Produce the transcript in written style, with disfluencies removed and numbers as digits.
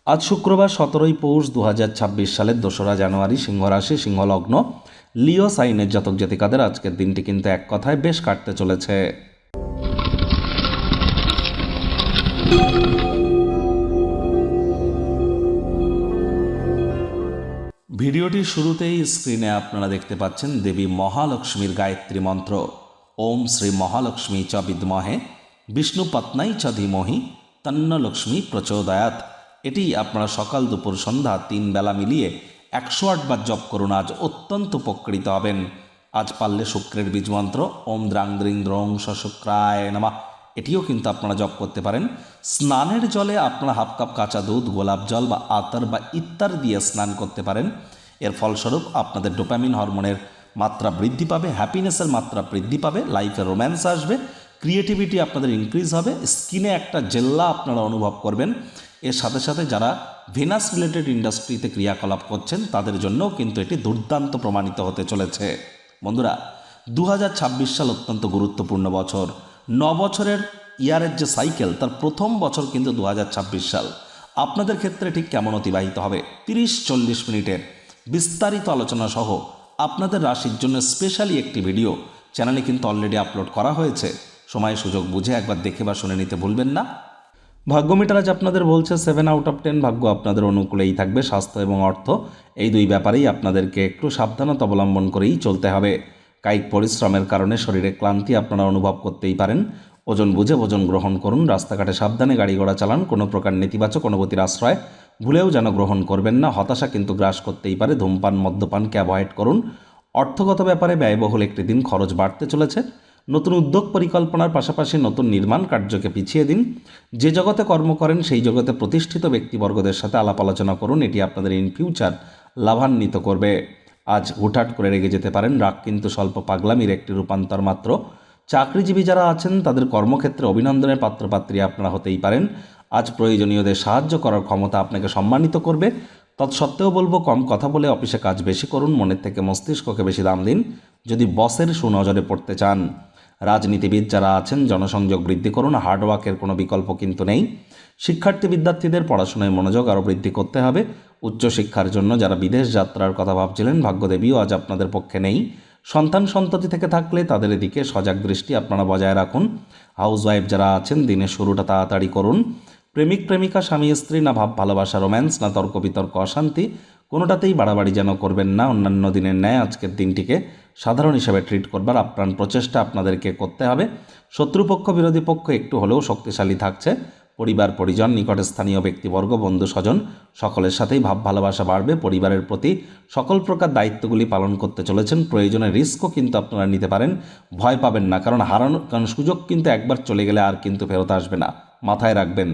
আজ শুক্রবার 17ই পৌষ 2026 সালের 2রা জানুয়ারি, সিংহ রাশি, সিংহ লগ্ন, লিও সাইনের জাতক জাতিকাদের আজকের দিনটি কিন্তু এক কথায় বেশ কাটতে চলেছে। ভিডিওটির শুরুতেই স্ক্রিনে আপনারা দেখতে পাচ্ছেন দেবী মহালক্ষ্মীর গায়ত্রী মন্ত্র। ওম শ্রী মহালক্ষ্মী চ বিদ্মহে বিষ্ণুপত্নাই চ ধীমহি তন্ন লক্ষ্মী প্রচোদয়াৎ। এটি আপনারা সকাল দুপুর সন্ধ্যা 3 বেলা মিলিয়ে 108 বার জপ করুন। আজ অত্যন্ত উপকৃত হবেন। আজ পারলে শুক্রের বীজ মন্ত্র ওম দ্রাং দ্রিং দ্রং শুক্রায় নমঃ, এটিও কিন্তু আপনারা জপ করতে পারেন। স্নানের জলে আপনারা হাফ কাপ কাঁচা দুধ, গোলাপ জল বা আতর বা ইত্যার দিয়ে স্নান করতে পারেন। এর ফলস্বরূপ আপনাদের ডোপামিন হরমোনের মাত্রা বৃদ্ধি পাবে, হ্যাপিনেসের মাত্রা বৃদ্ধি পাবে, লাইফে রোম্যান্স আসবে, ক্রিয়েটিভিটি আপনাদের ইনক্রিজ হবে, স্কিনে একটা জেল্লা আপনারা অনুভব করবেন। এর সাথে সাথে যারা ভেনাস রিলেটেড ইন্ডাস্ট্রিতে ক্রিয়াকলাপ করছেন তাদের জন্যও কিন্তু এটি দুর্দান্ত প্রমাণিত হতে চলেছে। বন্ধুরা, 2026 সাল অত্যন্ত গুরুত্বপূর্ণ বছর। 9 বছরের ইয়ারের যে সাইকেল, তার প্রথম বছর কিন্তু 2026 সাল। আপনাদের ক্ষেত্রে ঠিক কেমন অতিবাহিত হবে? 30-40 মিনিটের বিস্তারিত আলোচনা সহ আপনাদের রাশির জন্য স্পেশালি একটি ভিডিও চ্যানেলে কিন্তু অলরেডি আপলোড করা হয়েছে। সময় সুযোগ বুঝে একবার দেখে বা শুনে নিতে ভুলবেন না। ভাগ্য মিটার আজ আপনাদের বলছে 7 আউট অফ 10 ভাগ্য আপনাদের অনুকূলেই থাকবে। স্বাস্থ্য এবং অর্থ এই দুই ব্যাপারেই আপনাদেরকে একটু সাবধানতা অবলম্বন করেই চলতে হবে। কায়িক পরিশ্রমের কারণে শরীরে ক্লান্তি আপনারা অনুভব করতেই পারেন। ওজন বুঝে ওজন গ্রহণ করুন। রাস্তাঘাটে সাবধানে গাড়ি ঘোড়া চালান। কোনো প্রকার নেতিবাচক অনুভূতির আশ্রয় ভুলেও যেন গ্রহণ করবেন না। হতাশা কিন্তু গ্রাস করতেই পারে। ধূমপান মদ্যপানকে অ্যাভয়েড করুন। অর্থগত ব্যাপারে ব্যয়বহুল একটি দিন, খরচ বাড়তে চলেছে। নতুন উদ্যোগ পরিকল্পনার পাশাপাশি নতুন নির্মাণ কার্যকে পিছিয়ে দিন। যে জগতে কর্ম করেন সেই জগতে প্রতিষ্ঠিত ব্যক্তিবর্গদের সাথে আলাপ আলোচনা করুন। এটি আপনাদের ইন ফিউচার লাভান্বিত করবে। আজ হুটহাট করে রেগে যেতে পারেন। রাগ কিন্তু স্বল্প পাগলামির একটি রূপান্তর মাত্র। চাকরিজীবী যারা আছেন তাদের কর্মক্ষেত্রে অভিনন্দনের পাত্রপাত্রী আপনারা হতেই পারেন। আজ প্রয়োজনীয়দের সাহায্য করার ক্ষমতা আপনাকে সম্মানিত করবে। তৎসত্ত্বেও বলবো, কম কথা বলে অফিসে কাজ বেশি করুন। মনের থেকে মস্তিষ্ককে বেশি দাম দিন যদি বসের সুনজরে পড়তে চান। রাজনীতিবিদ যারা আছেন জনসংযোগ বৃদ্ধি করুন। হার্ডওয়ার্কের কোনো বিকল্প কিন্তু নেই। শিক্ষার্থী বিদ্যার্থীদের পড়াশোনায় মনোযোগ আরও বৃদ্ধি করতে হবে। উচ্চশিক্ষার জন্য যারা বিদেশ যাত্রার কথা ভাবছিলেন, ভাগ্যদেবীও আজ আপনাদের পক্ষে নেই। সন্তান সন্ততি থেকে থাকলে তাদের দিকে সজাগ দৃষ্টি আপনারা বজায় রাখুন। হাউসওয়াইফ যারা আছেন দিনের শুরুটা তাড়াতাড়ি করুন। প্রেমিক প্রেমিকা, স্বামী স্ত্রী, না ভাব ভালোবাসা রোম্যান্স, না তর্ক বিতর্ক অশান্তি, কোনোটাতেই বাড়াবাড়ি যেন করবেন না। অন্যান্য দিনের ন্যায় আজকের দিনটিকে সাধারণ হিসাবে ট্রিট করবার আপ্রাণ প্রচেষ্টা আপনাদেরকে করতে হবে। শত্রুপক্ষ বিরোধী পক্ষ একটু হলেও শক্তিশালী থাকছে। পরিবার পরিজন, নিকটে স্থানীয় ব্যক্তিবর্গ, বন্ধু স্বজন সকলের সাথেই ভাব ভালোবাসা বাড়বে। পরিবারের প্রতি সকল প্রকার দায়িত্বগুলি পালন করতে চলেছেন। প্রয়োজনে রিস্কও কিন্তু আপনারা নিতে পারেন। ভয় পাবেন না, কারণ সুযোগ কিন্তু একবার চলে গেলে আর কিন্তু ফেরত আসবে না, মাথায় রাখবেন।